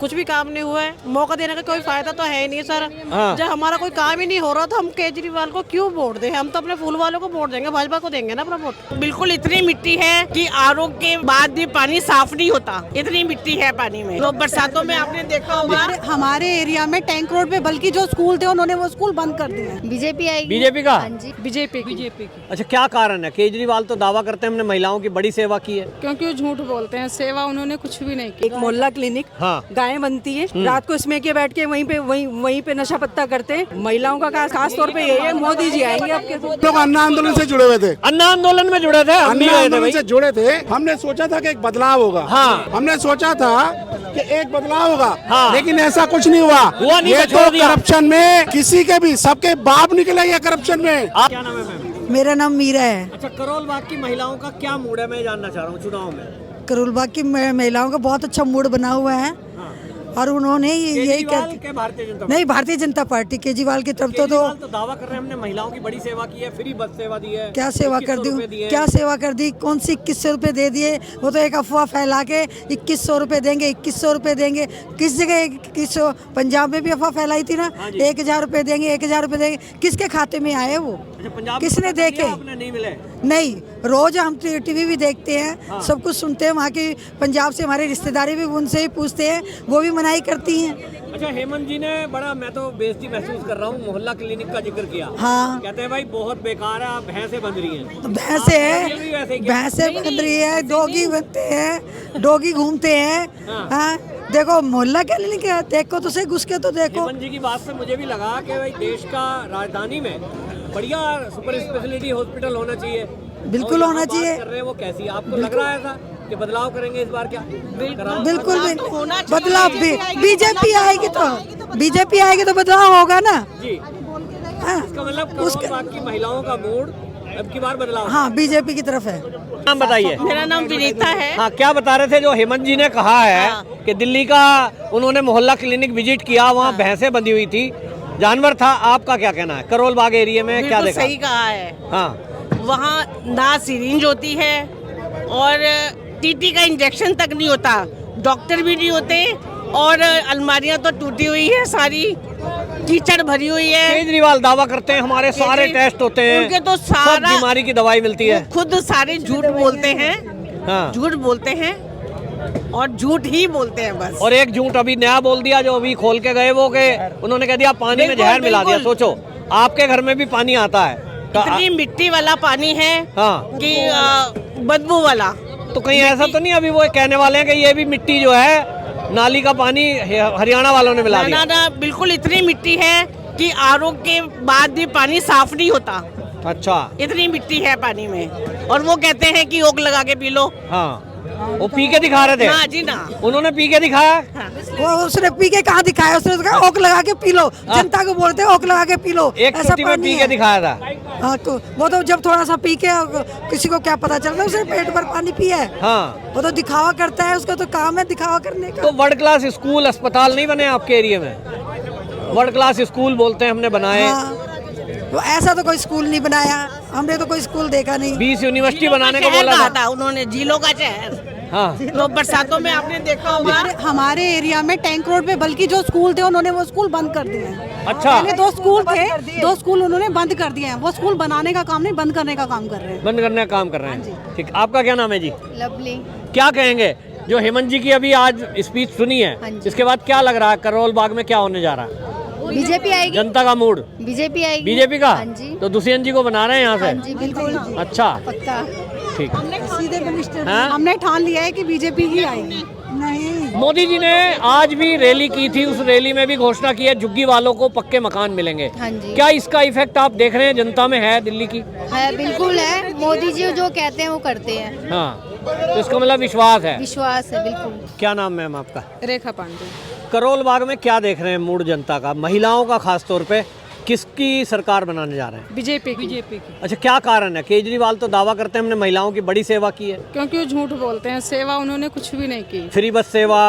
कुछ भी काम नहीं हुआ है। मौका देने का कोई फायदा तो है ही नहीं सर। हाँ। जब हमारा कोई काम ही नहीं हो रहा तो हम केजरीवाल को क्यों वोट दें? हम तो अपने फूल वालों को वोट देंगे, भाजपा को देंगे ना अपना वोट। बिल्कुल इतनी मिट्टी है कि आरओ के बाद भी पानी साफ नहीं होता, इतनी मिट्टी है पानी में। तो बरसातों में आपने देखा होगा हमारे एरिया में टैंक रोड पे बल्कि जो स्कूल थे उन्होंने वो स्कूल बंद कर दिए। बीजेपी आएगी। बीजेपी का? हाँ जी, बीजेपी की। अच्छा, क्या कारण है? केजरीवाल तो दावा करते हैं हमने महिलाओं की बड़ी सेवा की है। क्योंकि वो झूठ बोलते हैं, सेवा उन्होंने कुछ भी नहीं की। एक मोहल्ला क्लिनिक, हाँ। गायें बनती है, रात को इसमें के बैठ के वहीं पे नशा पत्ता करते हैं। महिलाओं का खास तौर पे यही है, मोदी जी आएंगे आपके लोग अन्ना आंदोलन से जुड़े हुए थे, अन्ना आंदोलन में जुड़े थे, हम भी अन्ना गए थे आंदोलन भाई। से जुड़े थे। हमने सोचा था कि एक बदलाव होगा। हाँ। हमने सोचा था कि एक बदलाव होगा। हाँ। लेकिन ऐसा कुछ नहीं हुआ नहीं ये तो छोड़ तो दिया। करप्शन में किसी के भी सबके बाप निकले ये करप्शन में। आप क्या नाम है मैम? मेरा नाम मीरा है। अच्छा, करोल बाग की महिलाओं का क्या मूड है, मैं जानना चाह रहा हूँ चुनाव में। करोलबाग की महिलाओं का बहुत अच्छा मूड बना हुआ है और उन्होंने यही केजरीवाल के भारतीय जनता नहीं, भारतीय जनता पार्टी केजरीवाल की तरफ केजरीवाल तो दावा कर रहे हैं हमने महिलाओं की बड़ी सेवा की है, फ्री बस सेवा दी है। क्या सेवा कर 2100 दी? रुपए दिए क्या सेवा कर दी? कौन सी 2100 रुपए दे दिए? वो तो एक अफवाह फैला के 2100 रुपए देंगे, 2100 रुपए देंगे। किस जगह 2100? पंजाब में भी अफवाह फैलाई थी ना, 1000 रुपए देंगे, 1000 रुपए देंगे। किसके खाते में आए वो? अच्छा, पंजाब में किसने पता किया देखे? आपने? नहीं मिले। नहीं, रोज हम टीवी भी देखते हैं, सब कुछ सुनते हैं। वहाँ की पंजाब से हमारे रिश्तेदारी भी उनसे ही पूछते हैं, वो भी मनाही करती हैं। अच्छा, हेमंत जी ने बड़ा, मैं तो बेइज्जती महसूस कर रहा हूँ, मोहल्ला क्लिनिक का जिक्र किया। हाँ। कहते हैं भाई बहुत बेकार है, आप भैंसें बंध रही हैं। तो भैंसे ये भी वैसे ही है, क्या? भैंसे बंध रही है, डॉगी बनते हैं, डॉगी घूमते हैं। हाँ। हाँ, देखो मोहल्ला क्लिनिक है, देखो तो सही, घुस के तो देखो। हेमंत जी की बात से मुझे भी लगा कि भाई देश का राजधानी में बढ़िया सुपर स्पेशलिटी हॉस्पिटल होना चाहिए। बिल्कुल और होना यहाँ बात चाहिए। कर रहे हैं वो कैसी? आपको लग रहा है ऐसा कि बदलाव करेंगे इस बार? क्या कराओ? बिल्कुल भी बदलाव भी बीजेपी आएगी तो बदलाव होगा ना। जी, हाँ, इसका मतलब करोल बाग की महिलाओं का मूड अब की बार बदलाव। हाँ, बीजेपी की तरफ है। नाम बताइए। मेरा नाम विनीता है। हाँ, क्या बता रहे थे? जो हेमंत जी ने कहा है कि दिल्ली का उन्होंने मोहल्ला क्लिनिक विजिट किया, वहाँ भैंसें बंधी हुई थी, जानवर था। आपका क्या कहना है? करोल बाग एरिया में क्या बिल्कुल देखा? सही कहा है। हाँ, वहाँ ना सिरिंज होती है और टीटी का इंजेक्शन तक नहीं होता, डॉक्टर भी नहीं होते और अलमारियां तो टूटी हुई है, सारी कीचड़ भरी हुई है। केजरीवाल दावा करते हैं हमारे सारे टेस्ट होते हैं, उनके तो सब सारा बीमारी की दवाई मिलती है। खुद सारे झूठ बोलते हैं, हाँ। झूठ बोलते हैं और झूठ ही बोलते हैं बस। और एक झूठ अभी नया बोल दिया, जो अभी खोल के गए वो के उन्होंने कह दिया पानी में जहर मिला दिया। सोचो, आपके घर में भी पानी आता है इतनी मिट्टी वाला पानी है हाँ, कि बदबू वाला। तो कहीं ऐसा तो नहीं अभी वो कहने वाले हैं कि ये भी मिट्टी जो है नाली का पानी हरियाणा वालों ने मिला दिया? ना, बिल्कुल इतनी मिट्टी है कि आरओ के बाद भी पानी साफ नहीं होता, अच्छा, इतनी मिट्टी है पानी में। और वो कहते हैं कि ओक लगा के पी लो। हाँ, वो पी के दिखा रहे थे। ना जी ना। उन्होंने पी के दिखाया। हाँ। वो उसने पी के कहाँ दिखाया? उसने कहा ओक लगा के पी लो। जनता को बोलते हैं ओक लगा के पी लो। एक चोटी में पी के दिखाया था। हाँ, वो तो जब थोड़ा सा पी के किसी को क्या पता चलता है, उसने पेट भर पानी पिया है। हाँ, वो तो दिखावा करता है, उसका तो काम है दिखावा करने का। तो वर्ल्ड क्लास स्कूल अस्पताल नहीं बने आपके एरिया में? वर्ल्ड क्लास स्कूल बोलते हैं हमने बनाए। हाँ, तो ऐसा तो कोई स्कूल नहीं बनाया, हमने तो कोई स्कूल देखा नहीं। 20 यूनिवर्सिटी बनाने को शहर बोला कहा था। था उन्होंने, झीलों का शहर। हाँ, तो बरसातों में आपने देखा होगा हमारे एरिया में टैंक रोड पे बल्कि जो स्कूल थे उन्होंने वो स्कूल बंद कर दिए हैं। अच्छा, पहले 2 स्कूल थे, 2 स्कूल उन्होंने बंद कर दिए हैं। वो स्कूल बनाने का काम नहीं, बंद करने का काम कर रहे हैं। बंद करने का काम कर रहे हैं। ठीक, आपका क्या नाम है जी? लवली। क्या कहेंगे जो हेमंत जी की अभी आज स्पीच सुनी है, हाँ जी। इसके बाद क्या लग रहा है करोल बाग में क्या होने जा रहा है? बीजेपी आएगी। जनता का मूड बीजेपी आएगी। बीजेपी का? हाँ जी, तो दुष्यंत जी को बना रहे हैं यहाँ हाँ जी, से? बिल्कुल अच्छा, पक्का। ठीक। सीधे मिनिस्टर हाँ? हमने ठान लिया है कि बीजेपी ही आएगी। नहीं, मोदी जी ने आज भी रैली की थी, उस रैली में भी घोषणा की है झुग्गी वालों को पक्के मकान मिलेंगे। हाँ जी। क्या इसका इफेक्ट आप देख रहे हैं जनता में है दिल्ली की? है, बिल्कुल है। मोदी जी जो कहते हैं वो करते हैं। हाँ, तो इसका मतलब विश्वास है। विश्वास है, बिल्कुल। क्या नाम मैम आपका? रेखा पांडे। करोल बाग में क्या देख रहे हैं मूड जनता का, महिलाओं का खास तौर पे? किसकी सरकार बनाने जा रहे हैं? बीजेपी की। अच्छा, क्या कारण है? केजरीवाल तो दावा करते हैं हमने महिलाओं की बड़ी सेवा की है। क्योंकि वो झूठ बोलते हैं, सेवा उन्होंने कुछ भी नहीं की। फ्री बस सेवा,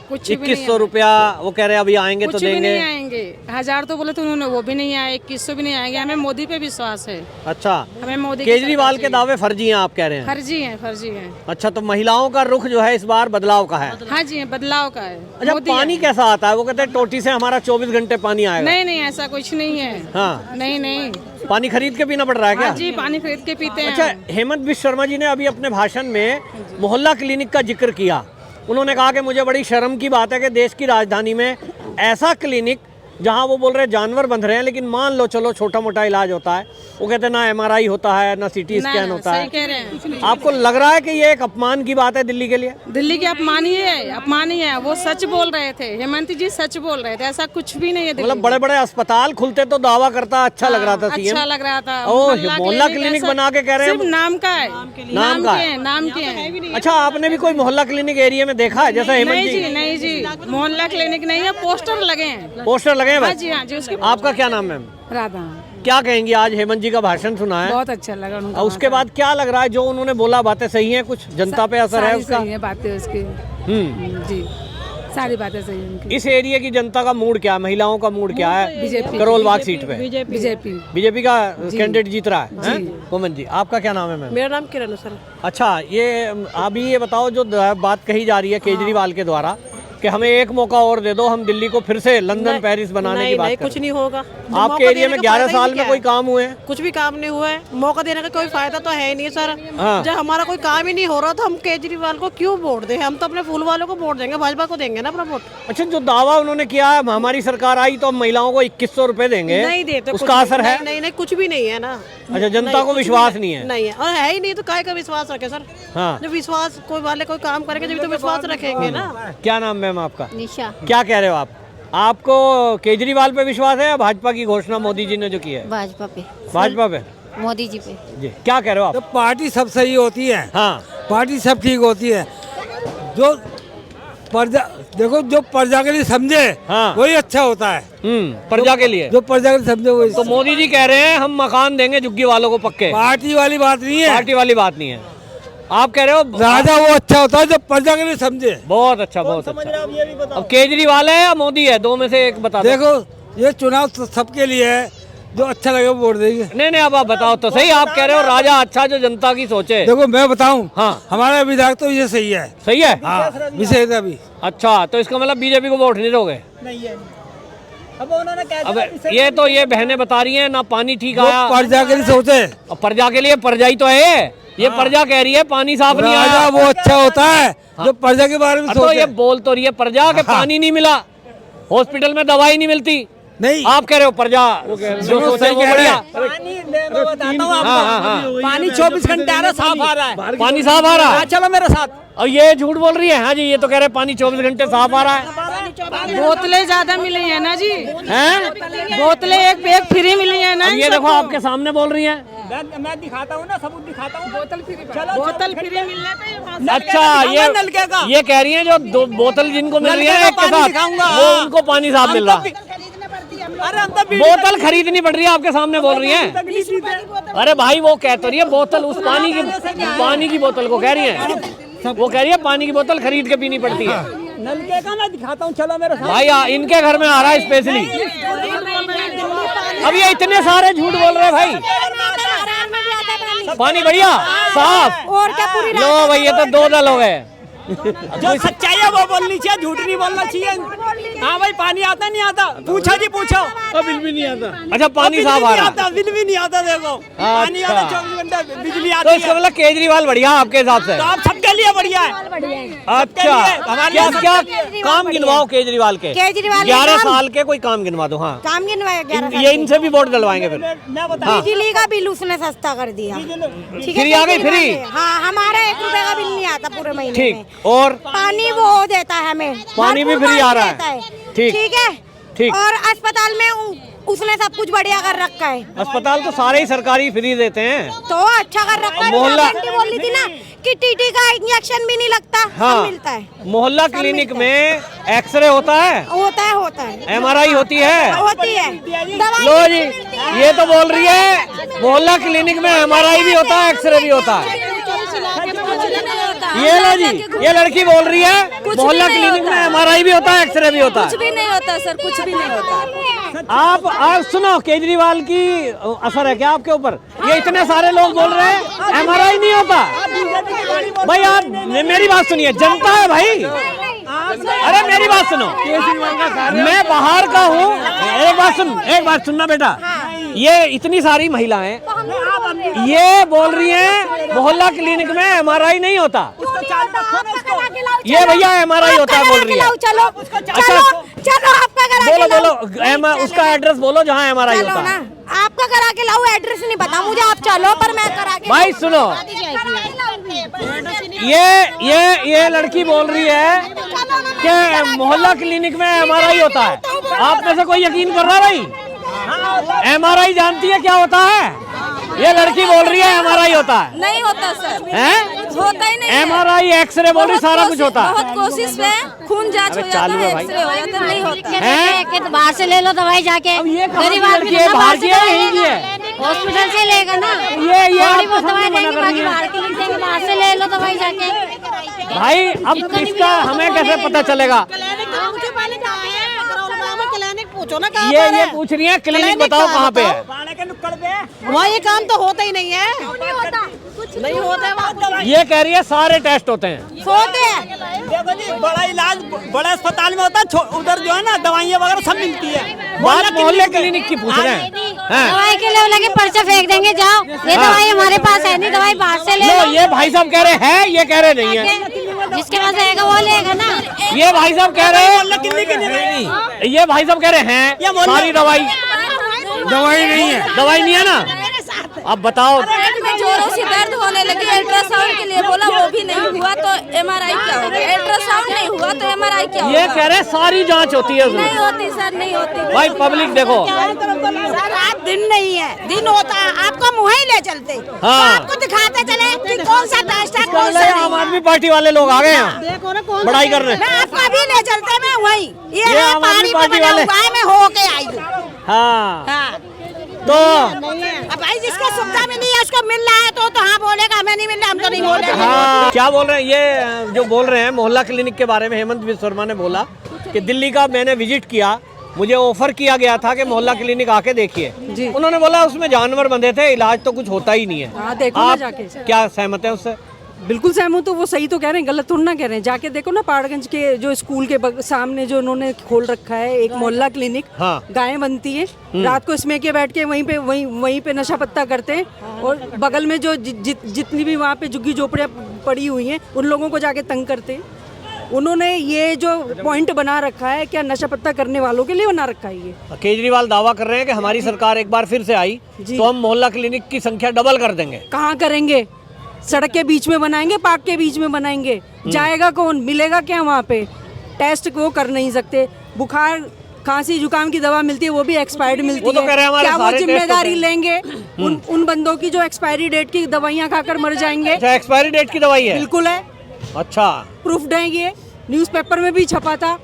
कुछ भी नहीं 2100 रुपया, वो कह रहे हैं अभी आएंगे तो कुछ भी देंगे। नहीं आएंगे। 1000 तो बोले थे उन्होंने, वो भी नहीं आए। 2100 भी नहीं आएंगे। हमें मोदी पे विश्वास है। अच्छा, हमें मोदी की केजरीवाल सरकार के दावे फर्जी हैं आप कह रहे हैं? फर्जी है, फर्जी है। अच्छा, तो महिलाओं का रुख जो है इस बार बदलाव का है। हाँ जी, बदलाव का है। अच्छा, मोदी पानी है। कैसा आता है? वो कहते हैं टोटी से हमारा 24 घंटे पानी आएगा। नहीं नहीं, ऐसा कुछ नहीं है। हाँ, नहीं, पानी खरीद के पीना पड़ रहा है क्या? हाँ जी, पानी खरीद के पीते हैं। अच्छा, हेमंत बिश्व शर्मा जी ने अभी अपने भाषण में मोहल्ला क्लिनिक का जिक्र किया। उन्होंने कहा कि मुझे बड़ी शर्म की बात है कि देश की राजधानी में ऐसा क्लिनिक जहां वो बोल रहे हैं जानवर बंध रहे हैं, लेकिन मान लो चलो छोटा मोटा इलाज होता है, वो कहते हैं ना MRI होता है ना CT स्कैन होता सही है। कह रहे हैं। आपको लग रहा है कि ये एक अपमान की बात है दिल्ली के लिए? दिल्ली के अपमान ही है, अपमान ही है। वो सच बोल रहे थे, हेमंत जी सच बोल रहे थे। ऐसा कुछ भी नहीं है दिल्ली मतलब बड़े बड़े अस्पताल खुलते तो दावा करता अच्छा लग रहा था सीएम। अच्छा लग रहा था। ओह, मोहल्ला क्लिनिक ऐसा बना के कह रहे हैं। सिर्फ नाम का है। नाम का है। नाम के हैं। अच्छा, आपने भी कोई मोहल्ला क्लिनिक एरिया में देखा है जैसा हेमंत नहीं जी? जी, नहीं जी, मोहल्ला क्लिनिक नहीं है, पोस्टर लगे हैं। पोस्टर लगे हैं हाँ बस? जी, हाँ जी। उसके आपका क्या नाम है? राधा। क्या कहेंगी? आज हेमंत जी का भाषण सुना है, बहुत अच्छा लगा उनका। और उसके बाद क्या लग रहा है जो उन्होंने बोला बातें सही हैं? कुछ जनता पे असर है उसका? सही है बातें उसकी। जी, सारी बातें सही है उनकी। इस एरिया की जनता का मूड क्या है? महिलाओं का मूड क्या है? बीजेपी। करोल बाग सीट पे बीजेपी का कैंडिडेट जीत रहा है, हैं? कोमल जी, आपका क्या नाम है मैम? मेरा नाम किरण है सर। अच्छा, ये अभी ये बताओ, जो बात कही जा रही है केजरीवाल के द्वारा कि हमें एक मौका और दे दो, हम दिल्ली को फिर से लंदन पेरिस बनाने की बात कर रहे हैं। कुछ नहीं होगा। आपके एरिया में 11 साल में कोई काम हुए हैं? कुछ भी काम नहीं हुआ है। मौका देने का कोई फायदा तो है ही नहीं सर। हाँ। जब हमारा कोई काम ही नहीं हो रहा तो हम केजरीवाल को क्यों वोट दें? हम तो अपने फूल वालों को वोट देंगे, भाजपा को देंगे ना अपना वोट। अच्छा, जो दावा उन्होंने किया है हमारी सरकार आई तो हम महिलाओं को 2100 रुपए देंगे, नहीं देते। उसका असर है? नहीं, कुछ भी नहीं है ना। अच्छा, जनता को विश्वास नहीं है? नहीं है, और है ही नहीं तो काय का विश्वास रखे सर? हाँ। जब विश्वास कोई वाले कोई काम करेंगे जब तो विश्वास रखेंगे ना। क्या नाम मैम आपका? निशा। क्या कह रहे हो आप? आपको केजरीवाल पे विश्वास है या भाजपा की घोषणा मोदी जी ने जो की है? भाजपा पे, भाजपा पे। मोदी जी पे। जी, क्या कह रहे हो आप? तो पार्टी सब सही होती है। हाँ, पार्टी सब ठीक होती है। जो प्रजा, देखो जो प्रजा के लिए समझे हाँ। वही अच्छा होता है। प्रजा के लिए। जो प्रजा के लिए समझे वही। तो मोदी जी कह रहे हैं हम मकान देंगे झुग्गी वालों को पक्के। पार्टी वाली बात नहीं है। पार्टी वाली बात नहीं है। आप कह रहे हो राजा वो अच्छा होता है जो प्रजा के लिए समझे। बहुत अच्छा, बहुत अच्छा। अब केजरीवाल है या मोदी है? दो में से एक बता दो। देखो, ये चुनाव तो सबके लिए है, जो अच्छा लगे वो वोट देंगे। नहीं, अब आप बताओ तो सही। आप कह रहे हो राजा अच्छा जो जनता की सोचे। देखो मैं बताऊं, हाँ। हमारा विधायक तो ये सही है। सही है? हाँ, विशेष अभी। अच्छा, तो इसका मतलब बीजेपी को वोट नहीं दोगे? अब ये बहनें बता रही हैं ना पानी ठीक आया। प्रजा के लिए सोचे। अब प्रजा के लिए प्रजा ही तो है ये। प्रजा कह रही है पानी साफ नहीं राजा आया। वो अच्छा होता है जो प्रजा के बारे में तो सोचे। ये बोल तो रही है प्रजा के पानी नहीं मिला, हॉस्पिटल में दवाई नहीं मिलती। नहीं, आप कह रहे हो प्रजा जो सोचे वो बढ़िया। पानी 24 घंटे आ रहा, साफ आ रहा है। पानी साफ आ रहा है। चलो मेरे साथ। और ये झूठ बोल रही है? हाँ जी, ये तो कह रहे हैं पानी 24 घंटे साफ आ रहा है। बोतलें ज्यादा मिली है ना जी। हैं? बोतलें एक फ्री मिली है ना। अब ये देखो आपके सामने बोल रही हैं। मैं दिखाता हूँ ना, सबूत दिखाता हूँ। बोतल फ्री मिलने पे अच्छा, ये कह रही हैं जो दो बोतल जिनको मिल रही है एक के साथ, वो उनको पानी साफ मिल रहा। अरे हम तो बोतल खरीदनी पड़ रही है, आपके सामने बोल रही हैं। अरे भाई, वो कह तो रही है बोतल, उस पानी की बोतल को कह रही है। वो कह रही है पानी की बोतल खरीद के पीनी पड़ती है। नलके का मैं दिखाता हूँ, चलो मेरे साथ। भाई इनके घर में आ रहा है स्पेशली। अब ये इतने सारे झूठ बोल रहे हैं भाई। पानी बढ़िया साफ। और क्या पूरी लो भाई, ये तो दो दल हो गए। जो सच्चाई है वो बोलनी चाहिए, झूठ नहीं बोलना चाहिए। हाँ भाई, पानी आता नहीं आता? पूछो जी, पूछो। बिल भी नहीं आता। अच्छा, पानी साफ आ रहा है। बिल भी नहीं आता। देखो पानी आता, 24 घंटे बिजली तो आती इसका है। मतलब केजरीवाल बढ़िया आपके हिसाब से? तो आप सबके लिए बढ़िया है। अच्छा, क्या क्या काम गिनवाओ केजरीवाल के? केजरीवाल के 11 काम? साल के कोई काम गिनवा दो। हाँ, काम गिनवाया 11 साल ये इनसे भी वोट डलवाएंगे फिर। मैं बता, बिजली का बिल उसने सस्ता कर दिया। ठीक है, फ्री आ गई, फ्री? केजरीवाल ने। हाँ, हमारा 1 रुपए का बिल नहीं आता पूरे महीने में। ठीक। और पानी वो देता है हमें, पानी भी भरपूर फ्री आ पानी रहा है। देता है। ठीक। ठीक है, ठीक। और अस्पताल में उसने सब कुछ बढ़िया कर रखा है। अस्पताल तो सारे ही सरकारी फ्री देते हैं। तो अच्छा कर रखा है। मोहल्ला- आंटी बोल रही थी ना कि टीटी का इंजेक्शन भी नहीं लगता, सब मिलता है। मोहल्ला क्लिनिक में एक्सरे होता है, होता है MRI होती है, होती है। लो जी, ये तो बोल रही है मोहल्ला क्लिनिक में MRI भी होता है, एक्सरे भी होता है। ये लो जी, ये लड़की बोल रही है मोहल्ला क्लिनिक में MRI भी होता है, एक्सरे भी होता है। कुछ भी नहीं होता सर, कुछ भी नहीं होता। आप सुनो, केजरीवाल की असर है क्या आपके ऊपर? ये इतने सारे लोग बोल रहे हैं MRI नहीं होता। भाई आप मेरी बात सुनिए, जनता है भाई। अरे मेरी बात सुनो, मैं बाहर का हूँ। एक बात सुनना बेटा, ये इतनी सारी महिलाएं ये बोल रही हैं मोहल्ला क्लिनिक में MRI नहीं होता। ये भैया MRI होता है बोल रही है। अच्छा चलो आपका बोलो उसका एड्रेस बोलो जहाँ MRI होता है। आपका करा के लाओ, एड्रेस नहीं पता मुझे, आप चलो पर मैं करा के। भाई सुनो, ये लड़की बोल रही है कि मोहल्ला क्लिनिक में MRI होता है। आप में से कोई यकीन कर रहा है भाई? MRI जानती है क्या होता है? ये लड़की बोल रही है MRI होता है। नहीं होता सर, हैं? होता ही नहीं। MRI एक्सरे बोल रही, सारा कुछ होता है। बहुत कोशिश में खून जांच हो जाता है, एक्सरे हो जाता है, नहीं होता। तो बाहर से ले लो दवाई जाके। गरीब आदमी है, बाहर की है, यहीं की है। हॉस्पिटल से लेगा ना, ये आप तो दवाई मना देंगे, कर बाकी रही है। बाहर के लिख देंगे, बाहर से ले लो दवाई जाके। भाई अब इसका हमें कैसे पता चलेगा? क्लिनिक पूछो ना कहाँ ये पूछ रही है क्लिनिक बताओ कहाँ पे है। वहाँ ये काम तो होता ही नहीं है, नहीं होता है वहाँ। ये कह रही है सारे टेस्ट होते हैं। सोते हैं। देखो जी, बड़ा इलाज बड़े अस्पताल में होता है, उधर जो है ना दवाइयाँ वगैरह सब मिलती है। बात मोहल्ले क्लिनिक की पूछ रहे हैं। दवाई के लिए लगे पर्चा फेंक देंगे, जाओ ये दवाई हमारे पास है नहीं, दवाई बाहर से ले लो। ये भाई साहब कह रहे हैं, ये कह रहे नहीं है। जिसके पास रहेगा वो लेगा ना। ये भाई साहब कह रहे हैं, ये भाई साहब कह रहे हैं सारी दवाई नहीं है ना। अब बताओ, जोरों से दर्द होने लगी, अल्ट्रासाउंड के लिए बोला, वो भी नहीं हुआ तो MRI क्या होगा? अल्ट्रासाउंड नहीं हुआ तो MRI क्या होगा? ये कह रहे हैं सारी जांच होती है। नहीं होती सर, नहीं होती। भाई पब्लिक देखो, रात दिन नहीं है, दिन होता है, आपको मुँह ही ले चलते, हाँ। आपको दिखाते चले कि कौन सा टेस्ट है, कौन सा आम आदमी पार्टी वाले लोग आ गए यहाँ बड़ाई करने। मैं आपको अभी ले चलते, मैं वही ये आम आदमी पार्टी वाले। मैं होके आई हूँ। हाँ तो अब भाई जिसको सुविधा मिली है उसको मिल रहा है तो हाँ बोलेगा, हमें नहीं मिल रहा हम तो नहीं बोलेंगे। हाँ क्या बोल रहे हैं ये जो बोल रहे हैं मोहल्ला क्लिनिक के बारे में? हेमंत बिस्वा शर्मा ने बोला कि दिल्ली का मैंने विजिट किया, मुझे ऑफर किया गया था कि मोहल्ला क्लिनिक आके देखिए। उन्होंने बोला उसमें जानवर बंधे थे, इलाज तो कुछ होता ही नहीं है। आप क्या सहमत है उससे? बिल्कुल सहमत, तो वो सही तो कह रहे हैं, गलत थोड़ा ना कह रहे हैं। जाके देखो ना पहाड़गंज के जो स्कूल के सामने जो उन्होंने खोल रखा है एक मोहल्ला क्लिनिक। हाँ। गायें बनती है, रात को इसमें के बैठ के वहीं पे नशा पत्ता करते हैं, और बगल में जो जितनी भी वहाँ पे झुग्गी झोपड़ियाँ पड़ी हुई हैं उन लोगों को जाके तंग करते हैं। उन्होंने ये जो पॉइंट बना रखा है, क्या नशा पत्ता करने वालों के लिए बना रखा है ये। केजरीवाल दावा कर रहे हैं कि हमारी सरकार एक बार फिर से आई तो हम मोहल्ला क्लिनिक की संख्या डबल कर देंगे। कहाँ करेंगे? सड़क के बीच में बनाएंगे, पार्क के बीच में बनाएंगे, जाएगा कौन? मिलेगा क्या वहाँ पे? टेस्ट वो कर नहीं सकते। बुखार खांसी जुकाम की दवा मिलती है, वो भी एक्सपायर्ड मिलती तो है। क्या वो जिम्मेदारी लेंगे उन बंदों की जो एक्सपायरी डेट की दवाइयाँ खाकर मर जाएंगे? अच्छा, एक्सपायरी डेट की दवाई है? बिल्कुल है। अच्छा, प्रूफ्ड है, ये न्यूज़पेपर में भी छपा था।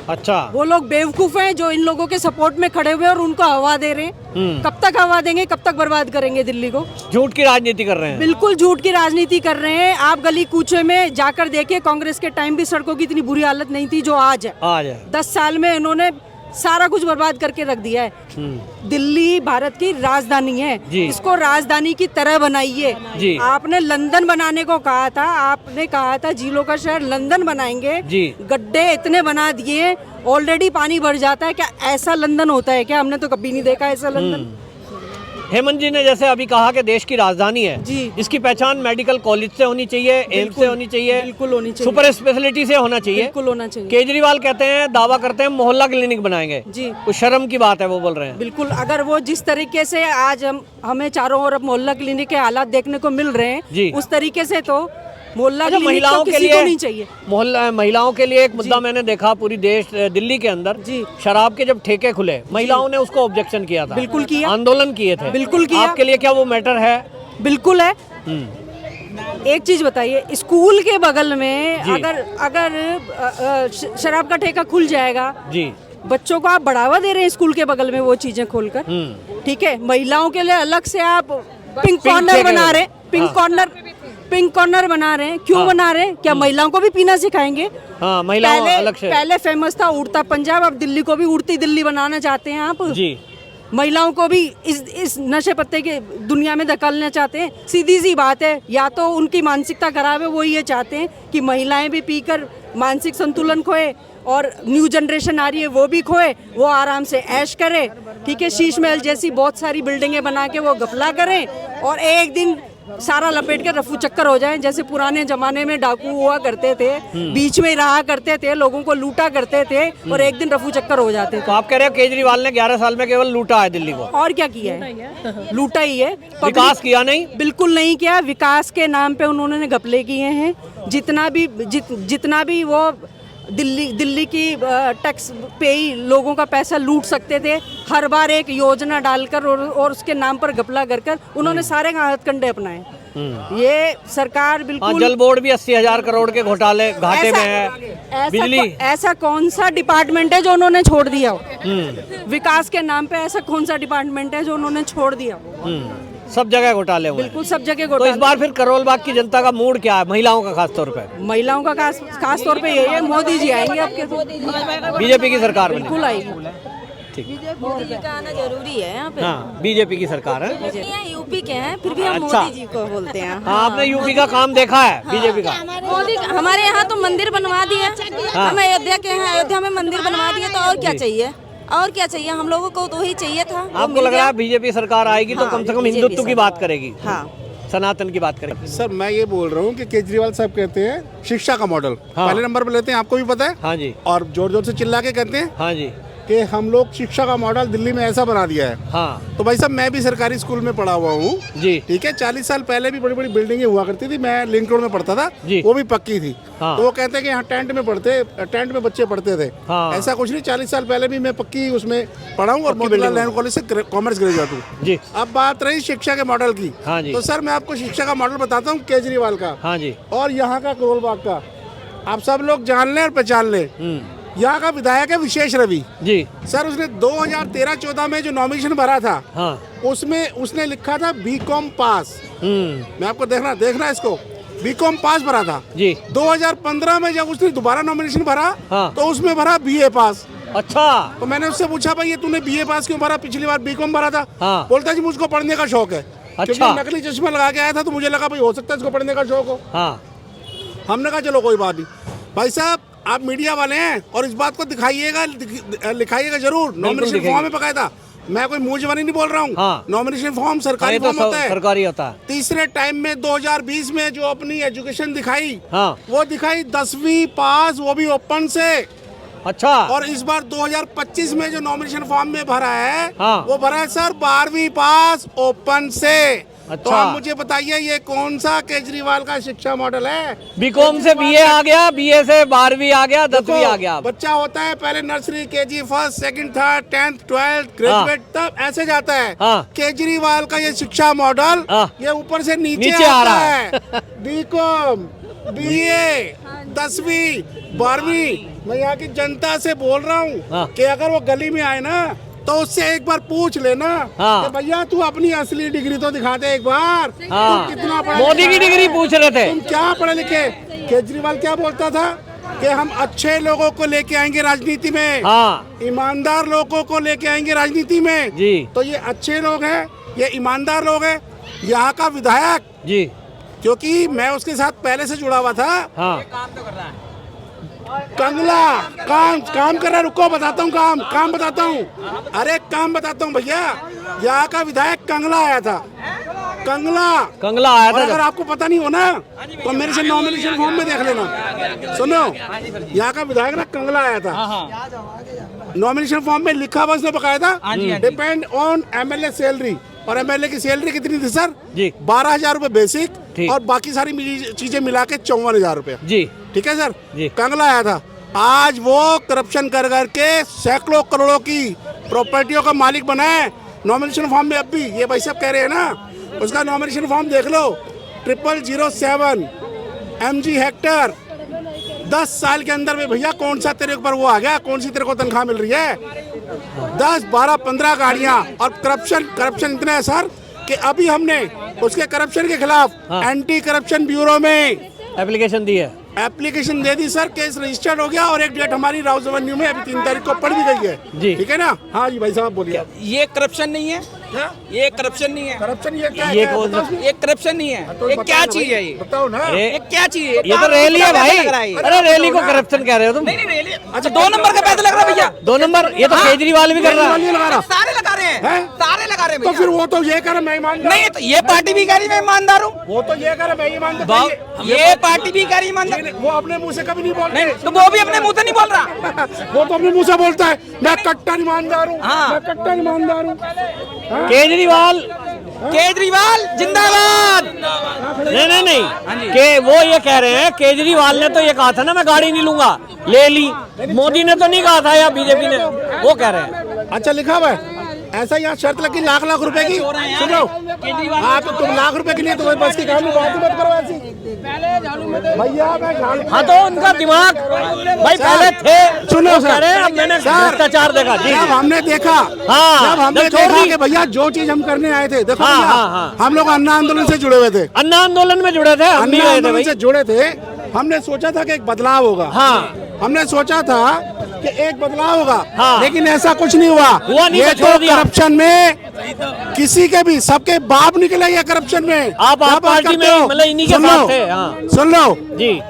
अच्छा, वो लोग बेवकूफ हैं जो इन लोगों के सपोर्ट में खड़े हुए और उनको हवा दे रहे हैं। कब तक हवा देंगे, कब तक बर्बाद करेंगे दिल्ली को? झूठ की राजनीति कर रहे हैं। बिल्कुल झूठ की राजनीति कर रहे हैं। आप गली कूचे में जाकर देखिए, कांग्रेस के टाइम भी सड़कों की इतनी बुरी हालत नहीं थी जो आज है। आज है। 10 साल में इन्होंने सारा कुछ बर्बाद करके रख दिया है। दिल्ली भारत की राजधानी है, इसको राजधानी की तरह बनाइए। आपने लंदन बनाने को कहा था, आपने कहा था झीलों का शहर लंदन बनाएंगे, गड्ढे इतने बना दिए, ऑलरेडी पानी भर जाता है। क्या ऐसा लंदन होता है क्या? हमने तो कभी नहीं देखा ऐसा लंदन। हेमंत जी ने जैसे अभी कहा कि देश की राजधानी है, इसकी पहचान मेडिकल कॉलेज से होनी चाहिए, एम्स से होनी चाहिए, बिल्कुल होनी चाहिए, सुपर स्पेशलिटी से होना चाहिए, बिल्कुल होना चाहिए। केजरीवाल कहते हैं, दावा करते हैं मोहल्ला क्लिनिक बनाएंगे। जी, कुछ शर्म की बात है वो बोल रहे हैं। बिल्कुल, अगर वो जिस तरीके से आज हमें चारों ओर मोहल्ला क्लिनिक के हालात देखने को मिल रहे हैं, उस तरीके से तो मोहल्ला क्लिनिक महिलाओं तो के लिए नहीं चाहिए। मोहल्ला महिलाओं के लिए एक मुद्दा मैंने देखा पूरी दिल्ली के अंदर, शराब के जब ठेके खुले, महिलाओं ने उसको ऑब्जेक्शन किया था। बिल्कुल किया, आंदोलन किए थे। बिल्कुल किया। आपके लिए क्या वो मैटर है? बिल्कुल है। एक चीज बताइए, स्कूल के बगल में अगर शराब का ठेका खुल जाएगा जी, बच्चों को आप बढ़ावा दे रहे हैं स्कूल के बगल में वो चीजें खोलकर। ठीक है, महिलाओं के लिए अलग से आप पिंक कॉर्नर बना रहे हैं, पिंक कॉर्नर बना रहे हैं, क्यों बना रहे हैं? क्या महिलाओं को भी पीना सिखाएंगे? हाँ, महिलाओं अलग से। पहले फेमस था उड़ता पंजाब, अब दिल्ली को भी उड़ती दिल्ली बनाना चाहते हैं आप जी। महिलाओं को भी इस नशे पत्ते के दुनिया में धकेलना चाहते हैं। सीधी सी बात है, या तो उनकी मानसिकता खराब है, वो ये चाहते हैं कि महिलाएं भी पीकर मानसिक संतुलन खोए और न्यू जनरेशन आ रही है वो भी खोए, वो आराम से ऐश करे। ठीक है, शीश महल जैसी बहुत सारी बिल्डिंगें बना के वो घपला करें और एक दिन सारा लपेट के रफू चक्कर हो जाएं, जैसे पुराने जमाने में डाकू हुआ करते थे, बीच में रहा करते थे, लोगों को लूटा करते थे और एक दिन रफू चक्कर हो जाते थे। तो आप कह रहे हो केजरीवाल ने 11 साल में केवल लूटा है दिल्ली को? और क्या किया है? लूटा ही है। विकास किया नहीं? बिल्कुल नहीं किया। विकास के नाम पे उन्होंने घपले किए हैं। जितना भी वो दिल्ली की टैक्स पे ही लोगों का पैसा लूट सकते थे, हर बार एक योजना डालकर और उसके नाम पर घपला कर उन्होंने सारे हथकंडे अपनाए। ये सरकार बिल्कुल। जल बोर्ड भी 80,000 करोड़ के घोटाले घाटे में है। बिजली ऐसा कौन सा डिपार्टमेंट है जो उन्होंने छोड़ दिया हो? विकास के नाम पे ऐसा कौन सा डिपार्टमेंट है जो उन्होंने छोड़ दिया हो? सब जगह घोटाले हुए। बिल्कुल सब जगह तो घोटाले। इस बार फिर करोल बाग की जनता का मूड क्या है, महिलाओं का खास तौर पे? महिलाओं का खास तौर पे यही है, मोदी जी आएंगे आपके तो। बीजेपी की सरकार बनी। बिल्कुल आएगी। मोदी जी का आना जरूरी है यहाँ पे। हाँ, बीजेपी की सरकार है। यहाँ यूपी के हैं, फिर भी हम अच्छा। मोदी जी को बोलते हैं। हाँ, आपने यूपी का काम देखा है बीजेपी का? मोदी हमारे यहाँ तो मंदिर बनवा दिए, हम अयोध्या के हैं, अयोध्या में मंदिर बनवा दिए, तो और क्या चाहिए? और क्या चाहिए? हम लोगों को तो वही चाहिए था। आपको लग रहा है बीजेपी सरकार आएगी तो कम से कम हिंदुत्व की बात करेगी, हाँ, सनातन की बात करेगी? सर मैं ये बोल रहा हूँ कि केजरीवाल साहब कहते हैं शिक्षा का मॉडल पहले नंबर पर लेते हैं, आपको भी पता है। हाँ जी। और जोर जोर से चिल्ला के कहते हैं हाँ जी कि हम लोग शिक्षा का मॉडल दिल्ली में ऐसा बना दिया है। हाँ। तो भाई साहब मैं भी सरकारी स्कूल में पढ़ा हुआ हूँ जी। ठीक है, 40 साल पहले भी बड़ी बड़ी बिल्डिंगें हुआ करती थी, मैं लिंक रोड में पढ़ता था जी। वो भी पक्की थी। हाँ। तो वो कहते हैं कि यहाँ टेंट में बच्चे पढ़ते थे। हाँ। ऐसा कुछ नहीं, 40 साल पहले भी मैं पक्की उसमें पढ़ा हूँ और मोतीलाल नेहरू कॉलेज से कॉमर्स ग्रेजुएट हूँ जी। अब बात रही शिक्षा के मॉडल की। हाँ जी। तो सर मैं आपको शिक्षा का मॉडल बताता हूँ केजरीवाल का। हाँ जी। और यहाँ का करोल बाग का आप सब लोग जान लें और पहचान लें। यहाँ का विधायक है विशेष रवि जी। सर, उसने 2013-14 में जो नॉमिनेशन भरा था हाँ। उसमें उसने लिखा था बीकॉम पास। मैं आपको देखना इसको, बीकॉम पास भरा था जी। 2015 में जब उसने दोबारा नॉमिनेशन भरा हाँ। तो उसमें भरा बीए पास। अच्छा। तो मैंने उससे पूछा भाई ये तूने बीए पास क्यों भरा, पिछली बार बीकॉम भरा था। हाँ। बोलता जी मुझको पढ़ने का शौक है। अच्छा। क्योंकि नकली चश्मा लगा के आया था तो मुझे लगा भाई हो सकता है इसको पढ़ने का शौक हो। हाँ। हमने कहा चलो कोई बात नहीं। भाई साहब आप मीडिया वाले हैं और इस बात को दिखाइएगा, लिखाइएगा जरूर। नॉमिनेशन फॉर्म में पकाया था, मैं कोई मुंह जबानी नहीं बोल रहा हूँ। हाँ। नॉमिनेशन फॉर्म सरकारी तो फॉर्म होता है, सरकारी होता है। तीसरे टाइम में 2020 में जो अपनी एजुकेशन दिखाई, हाँ। वो दिखाई 10वीं पास, वो भी ओपन से। अच्छा। और इस बार 2025 में जो नॉमिनेशन फॉर्म में भरा है हाँ। वो भरा है सर 12वीं पास ओपन से। अच्छा। तो आप मुझे बताइए ये कौन सा केजरीवाल का शिक्षा मॉडल है? बीकॉम से बीए आ गया, बीए से 12वीं आ गया, 10वीं आ गया। बच्चा होता है पहले nursery, KG, first, second, third, 10th, 12th, graduate, तब ऐसे जाता है। हाँ। केजरीवाल का ये शिक्षा मॉडल हाँ। ये ऊपर से नीचे आ आता रहा है। बीकॉम, बीए, 10वीं, 12वीं। मैं यहाँ की जनता से बोल रहा हूँ हाँ। कि अगर वो गली में आए ना तो उससे एक बार पूछ लेना हाँ। कि भैया तू अपनी असली डिग्री तो दिखा दे एक बार। हाँ। तू कितना पढ़ा मोदी लिखा की है? डिग्री पूछ रहे थे। तुम क्या पढ़े लिखे? केजरीवाल क्या बोलता था कि हम अच्छे लोगों को लेके आएंगे राजनीति में। हाँ। ईमानदार लोगों को लेके आएंगे राजनीति में जी। तो ये अच्छे लोग हैं, ये ईमानदार लोग हैं। यहाँ का विधायक जी, क्योंकि मैं उसके साथ पहले से जुड़ा हुआ था। हाँ। कंगला काम कर रहा है, रुको बताता हूँ काम बताता हूँ। अरे काम बताता हूँ भैया, यहाँ का विधायक कंगला आया था। कंगला आया और था। अगर आपको पता नहीं हो ना तो मेरे से नॉमिनेशन फॉर्म में देख लेना। सुनो, यहाँ का विधायक ना कंगला आया था। नॉमिनेशन फॉर्म में लिखा हुआ उसने बकाया था डिपेंड ऑन एमएलए सैलरी। और एमएलए की सैलरी कितनी थी सर? जी। 12,000 रुपए बेसिक और बाकी सारी चीजें मिला के 54,000 रुपए। जी। ठीक है सर जी। कंगला आया था। आज वो करप्शन कर करके सैकड़ों करोड़ों की प्रॉपर्टियों का मालिक बना है। नॉमिनेशन फॉर्म में अब भी ये भाई साहब कह रहे हैं ना, उसका नॉमिनेशन फॉर्म देख लो। 0007 MG हेक्टर। 10 साल के अंदर में भैया कौन सा तेरे ऊपर वो आ गया, कौन सी तेरे को तनख्वाह मिल रही है? 10, 12, 15 गाड़ियां। और करप्शन इतना है सर कि अभी हमने उसके करप्शन के खिलाफ एंटी करप्शन ब्यूरो में एप्लीकेशन दी है, एप्लीकेशन दे दी सर, केस रजिस्टर्ड हो गया और एक डेट हमारी राउस एवेन्यू में अभी 3 तारीख को पड़ भी गई है जी। ठीक है ना? हाँ जी भाई साहब बोलिए। ये करप्शन नहीं है, क्या ये करप्शन नहीं है, करप्शन ये क्या ये है? कौन सा- ये करप्शन नहीं है, तो ये बताओ क्या ना चीज भाई, है? ये बताओ ना। ये क्या चीज है? ये तो रैली है भाई। लग रहा है ये। अरे रैली को करप्शन कह रहे हो तुम? नहीं रैली, अच्छा 2 नंबर का पैसा लग रहा है भैया। 2 नंबर ये तो केजरीवाल भी कर रहा है। नहीं लगा रहा। सारे लगा रहे हैं, हैं? सारे लगा रहे हैं तो भैया। फिर वो तो ये करे मैं ईमानदार, नहीं तो ये पार्टी भी कह रही मैं ईमानदार हूँ, वो तो ये करे मैं ईमानदार, ये पार्टी भी कह रही ईमानदार। वो अपने मुंह से कभी नहीं बोलते। नहीं तो वो भी अपने मुंह से नहीं बोल रहा। वो तो अपने मुंह से बोलता है मैं कट्टर ईमानदार हूँ, हाँ। मैं कट्टर ईमानदार हूँ। केजरीवाल केजरीवाल जिंदाबाद। नहीं के वो ये कह रहे हैं, केजरीवाल ने तो ये कहा था ना मैं गाड़ी नहीं लूंगा, ले ली। मोदी ने तो नहीं कहा था या बीजेपी ने, वो कह रहे हैं। अच्छा लिखा हुआ है ऐसा, यहाँ शर्त लगी लाख रुपए की। सुनो हाँ तो तुम लाख रुपए के लिए तुम्हें बस की काम में बात मत करो ऐसी भैया। मैं हाँ तो उनका दिमाग भाई पहले थे, सुनो वो सर, कह रहे हैं, अब मैंने भ्रष्टाचार देखा जी। जब हमने देखा हाँ, जब हमने जब छोड़ देखा दी। कि भैया जो चीज हम करने आए थे, देखो हाँ, भैया, हाँ, हाँ। हम लोग अन्ना आंदोलन से जुड़े हुए थे, अन्ना आंदोलन में जुड़े थे, हम भी अन्ना गए थे आंदोलन भाई। से जुड़े थे। हमने सोचा था कि एक बदलाव होगा, हाँ हमने सोचा था कि एक बदलाव होगा, हाँ। लेकिन ऐसा कुछ नहीं हुआ। नहीं ये तो छोड़ तो दिया। करप्शन में किसी के भी सबके बाप निकले ये करप्शन में। आप क्या बात पार्टी करते में हो? मतलब इन्हीं के सुन साथ लो, थे, हाँ। सुन लो जी।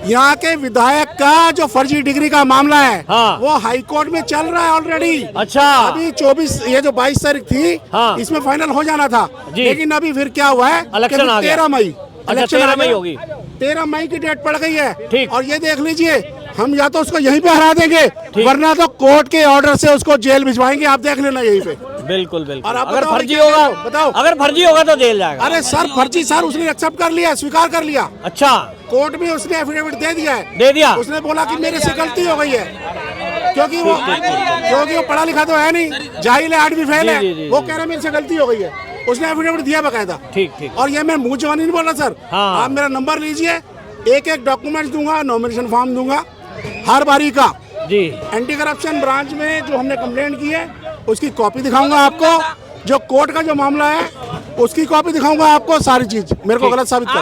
यहाँ के विधायक का जो फर्जी डिग्री का मामला है हाँ। वो हाई कोर्ट में चल रहा है ऑलरेडी। अच्छा अभी 24 ये जो 22 तारीख थी हाँ। इसमें फाइनल हो जाना था, जी। लेकिन अभी फिर क्या हुआ है कि इलेक्शन आ गया। 13 मई अच्छा 13 मई होगी। 13 मई की डेट पड़ गई है। ठीक। और ये देख लीजिए हम या तो उसको यहीं पे हरा देंगे वरना तो कोर्ट के ऑर्डर से उसको जेल भिजवाएंगे, आप देख लेना यहीं पे। बिल्कुल बिल्कुल। और आप अगर बताओ फर्जी क्या होगा, बताओ। अगर फर्जी होगा तो जेल जाएगा। अरे सर फर्जी सर उसने एक्सेप्ट कर लिया, स्वीकार कर लिया, अच्छा कोर्ट में उसने एफिडेविट दे दिया है। दे दिया। उसने बोला कि मेरे से गलती हो गई है, क्योंकि वो पढ़ा लिखा तो है नहीं, जाहिल है, 8वीं फेल जी, जी, है। जी, वो जी। कह रहे मेरे से गलती हो गई है, उसने एफिडेविट दिया बकायदा। ठीक ठीक। और ये मैं मुंह जवानी नहीं बोल रहा सर, हाँ। आप मेरा नंबर लीजिए, एक डॉक्यूमेंट दूंगा, नॉमिनेशन फॉर्म दूंगा हर बारी का। जी एंटी करप्शन ब्रांच में जो हमने कंप्लेंट की है उसकी कॉपी दिखाऊंगा आपको, जो कोर्ट का जो मामला है उसकी कॉपी दिखाऊंगा आपको, सारी चीज मेरे को गलत साबित कर